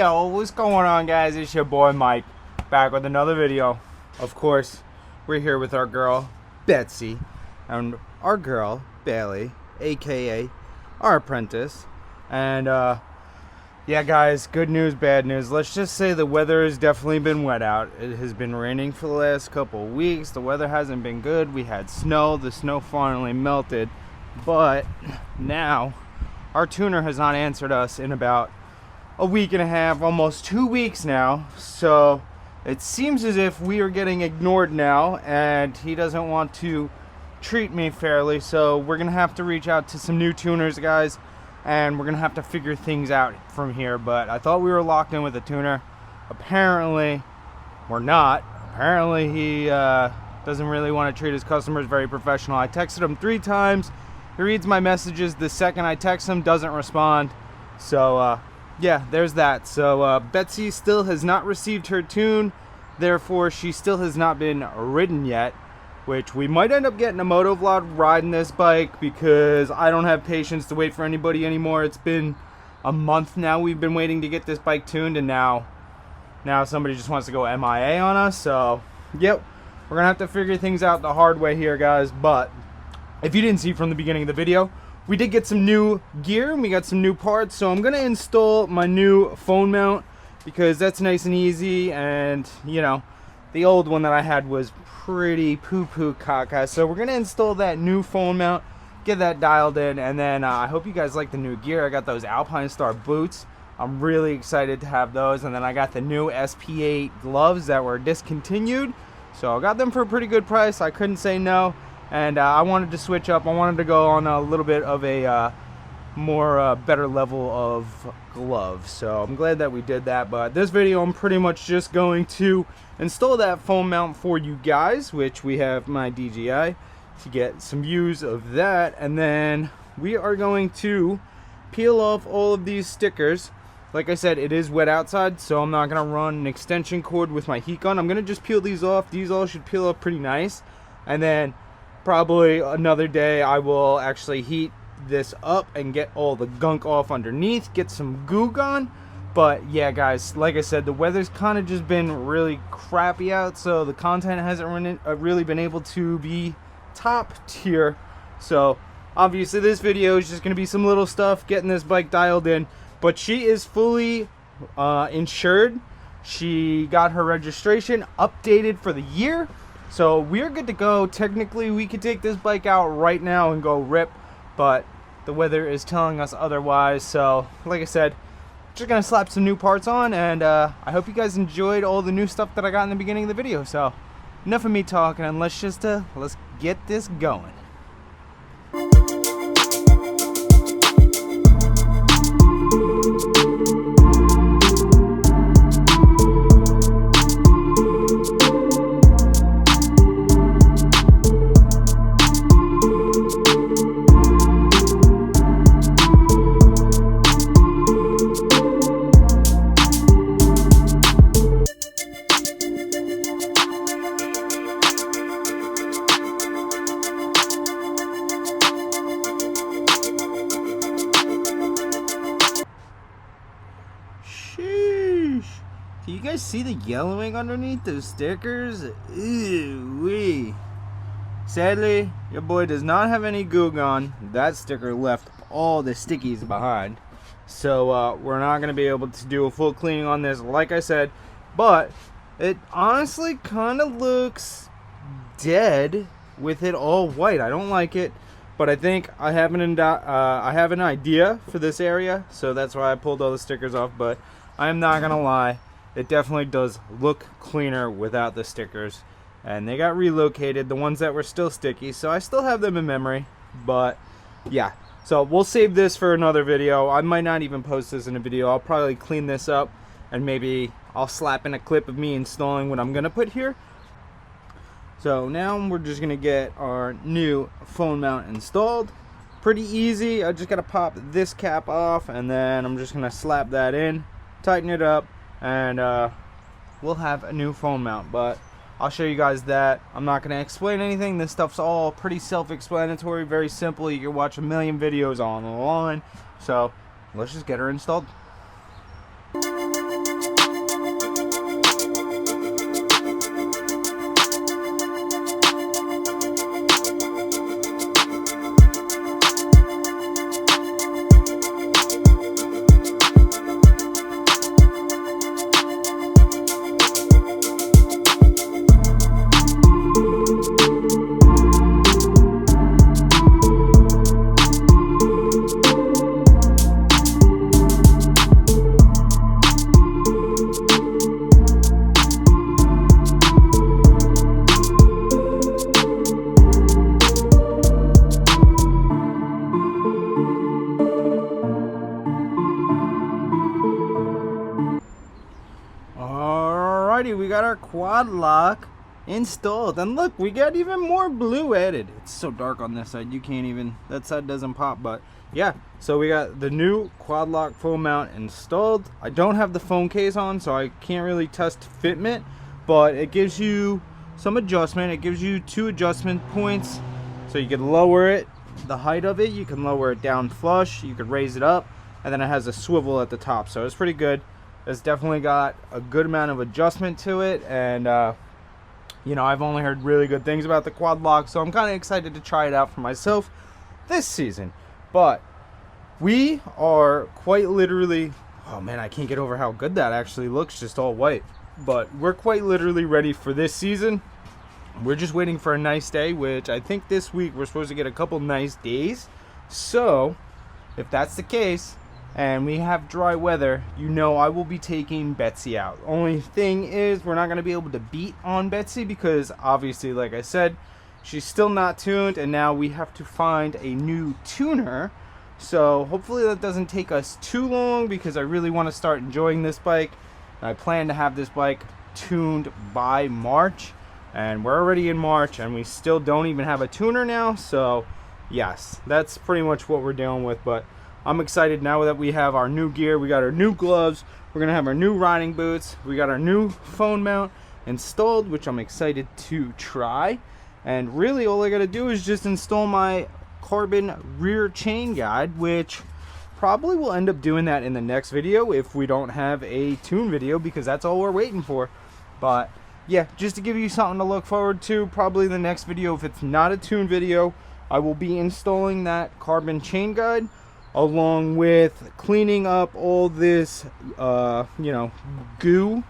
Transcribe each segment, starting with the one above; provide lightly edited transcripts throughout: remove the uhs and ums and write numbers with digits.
Yo, what's going on, guys? It's your boy Mike, back with another video. Of course, we're here with our girl Betsy and our girl Bailey, aka our apprentice. And yeah, guys, good news, bad news. Let's just say the weather has definitely been wet out. It has been raining for the last couple of weeks. The weather hasn't been good. We had snow. The snow finally melted, but now our tuner has not answered us in about a week and a half, almost 2 weeks now. So it seems as if we are getting ignored now, and he doesn't want to treat me fairly. So we're gonna have to reach out to some new tuners, guys, and we're gonna have to figure things out from here. But I thought we were locked in with a tuner. Apparently we're not. Apparently he doesn't really want to treat his customers very professional. I texted him 3 times. He reads my messages the second I text him, doesn't respond. So yeah, there's that. So Betsy still has not received her tune, therefore she still has not been ridden yet, which we might end up getting a motovlog riding this bike, because I don't have patience to wait for anybody anymore. It's been a month now we've been waiting to get this bike tuned, and now somebody just wants to go MIA on us. So yep, we're gonna have to figure things out the hard way here, guys. But if you didn't see from the beginning of the video, we did get some new gear and we got some new parts. So I'm gonna install my new phone mount, because that's nice and easy, and you know, the old one that I had was pretty poo-poo caca. So we're gonna install that new phone mount, get that dialed in, and then I hope you guys like the new gear. I got those Alpinestars boots. I'm really excited to have those. And then I got the new SP8 gloves that were discontinued, so I got them for a pretty good price. I couldn't say no. And I wanted to switch up. I wanted to go on a little bit of a more better level of gloves. So I'm glad that we did that. But this video, I'm pretty much just going to install that phone mount for you guys, which we have my DJI to get some views of that. And then we are going to peel off all of these stickers. Like I said, it is wet outside, so I'm not going to run an extension cord with my heat gun. I'm going to just peel these off. These all should peel up pretty nice. And then probably another day I will actually heat this up and get all the gunk off underneath, get some goo gone. But yeah, guys, like I said, the weather's kind of just been really crappy out, so the content hasn't really been able to be top tier. So obviously this video is just going to be some little stuff getting this bike dialed in. But she is fully insured. She got her registration updated for the year, so we're good to go. Technically, we could take this bike out right now and go rip, but the weather is telling us otherwise. So, like I said, just gonna slap some new parts on, and I hope you guys enjoyed all the new stuff that I got in the beginning of the video. So, enough of me talking, and let's get this going. Can you guys see the yellowing underneath those stickers? Ew-wee. Sadly, your boy does not have any goo gone. That sticker left all the stickies behind. So we're not going to be able to do a full cleaning on this, like I said. But it honestly kind of looks dead with it all white. I don't like it. But I think I have an idea for this area. So that's why I pulled all the stickers off. But I'm not going to lie. It definitely does look cleaner without the stickers. And they got relocated, the ones that were still sticky. So I still have them in memory. But yeah. So we'll save this for another video. I might not even post this in a video. I'll probably clean this up. And maybe I'll slap in a clip of me installing what I'm going to put here. So now we're just going to get our new phone mount installed. Pretty easy. I just got to pop this cap off. And then I'm just going to slap that in. Tighten it up. And we'll have a new phone mount, but I'll show you guys that. I'm not going to explain anything. This stuff's all pretty self-explanatory, very simple. You can watch a million videos online. So let's just get her installed. Alrighty, we got our quad lock installed, and look, we got even more blue added. It's so dark on this side, you can't even, that side doesn't pop, but yeah, so we got the new quad lock phone mount installed. I don't have the phone case on, so I can't really test fitment, but it gives you some adjustment. It gives you 2 adjustment points, so you can lower it, the height of it, you can lower it down flush, you could raise it up, and then it has a swivel at the top, so it's pretty good. It's definitely got a good amount of adjustment to it, and you know, I've only heard really good things about the quad lock, so I'm kind of excited to try it out for myself this season. But we are quite literally, oh man, I can't get over how good that actually looks, just all white. But we're quite literally ready for this season. We're just waiting for a nice day, which I think this week we're supposed to get a couple nice days. So if that's the case, and we have dry weather, you know I will be taking Betsy out. Only thing is, we're not going to be able to beat on Betsy because obviously, like I said, she's still not tuned, and now we have to find a new tuner. So hopefully that doesn't take us too long, because I really want to start enjoying this bike. I plan to have this bike tuned by March, and we're already in March and we still don't even have a tuner now. So yes, that's pretty much what we're dealing with. But I'm excited now that we have our new gear. We got our new gloves, we're gonna have our new riding boots, we got our new phone mount installed, which I'm excited to try. And really all I gotta do is just install my carbon rear chain guide, which probably will end up doing that in the next video if we don't have a tune video, because that's all we're waiting for. But yeah, just to give you something to look forward to, probably the next video, if it's not a tune video, I will be installing that carbon chain guide, along with cleaning up all this you know, goo.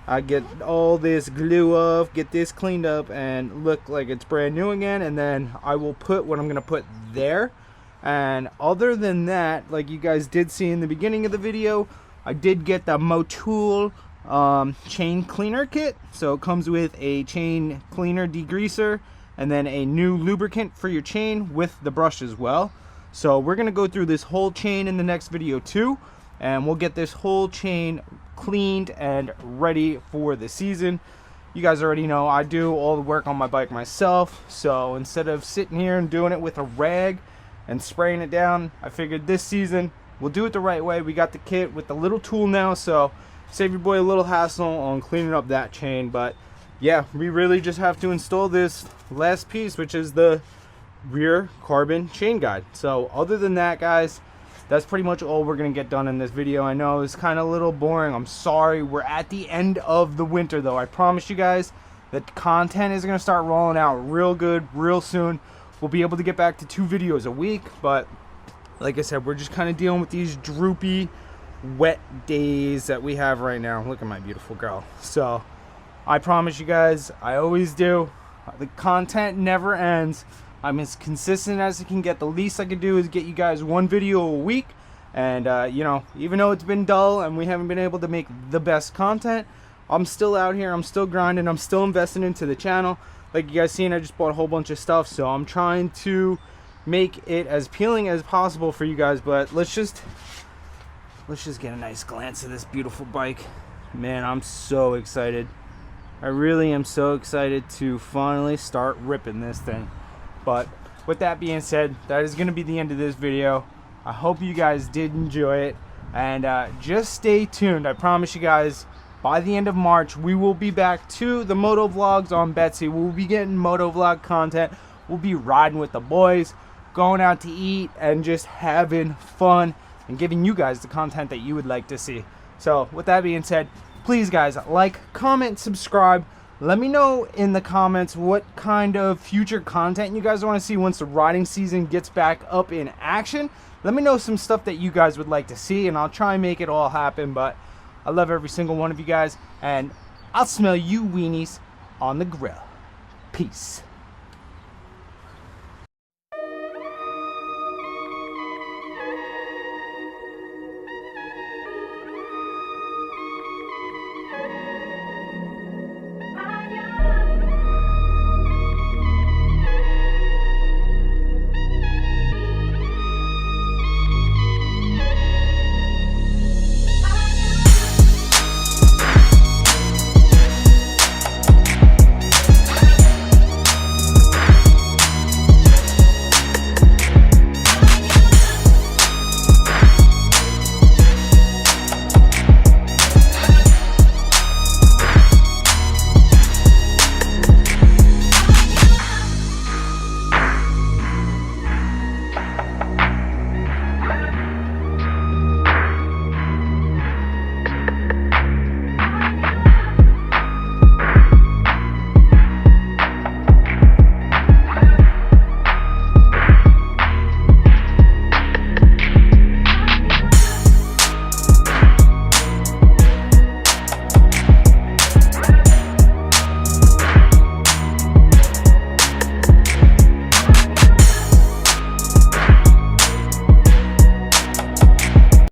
I get all this glue off, get this cleaned up and look like it's brand new again, and then I will put what I'm gonna put there. And other than that, like you guys did see in the beginning of the video, I did get the Motul chain cleaner kit. So it comes with a chain cleaner degreaser and then a new lubricant for your chain with the brush as well. So we're gonna go through this whole chain in the next video too, and we'll get this whole chain cleaned and ready for the season. You guys already know I do all the work on my bike myself, so instead of sitting here and doing it with a rag and spraying it down, I figured this season we'll do it the right way. We got the kit with the little tool now, so save your boy a little hassle on cleaning up that chain. But yeah, we really just have to install this last piece, which is the rear carbon chain guide. So other than that, guys, that's pretty much all we're gonna get done in this video. I know it's kind of a little boring, I'm sorry. We're at the end of the winter though. I promise you guys that content is gonna start rolling out real good real soon. We'll be able to get back to 2 videos a week, but like I said, we're just kind of dealing with these droopy wet days that we have right now. Look at my beautiful girl. So I promise you guys, I always do, the content never ends. I'm as consistent as I can get. The least I can do is get you guys 1 video a week. And you know, even though it's been dull and we haven't been able to make the best content, I'm still out here, I'm still grinding, I'm still investing into the channel. Like you guys seen, I just bought a whole bunch of stuff, so I'm trying to make it as appealing as possible for you guys. But let's just get a nice glance at this beautiful bike. Man, I'm so excited. I really am so excited to finally start ripping this thing. But with that being said, that is going to be the end of this video. I hope you guys did enjoy it, and just stay tuned. I promise you guys, by the end of March, we will be back to the moto vlogs on Betsy. We'll be getting moto vlog content. We'll be riding with the boys, going out to eat, and just having fun and giving you guys the content that you would like to see. So with that being said, please guys, like, comment, subscribe. Let me know in the comments what kind of future content you guys want to see once the riding season gets back up in action. Let me know some stuff that you guys would like to see, and I'll try and make it all happen. But I love every single one of you guys, and I'll smell you weenies on the grill. Peace.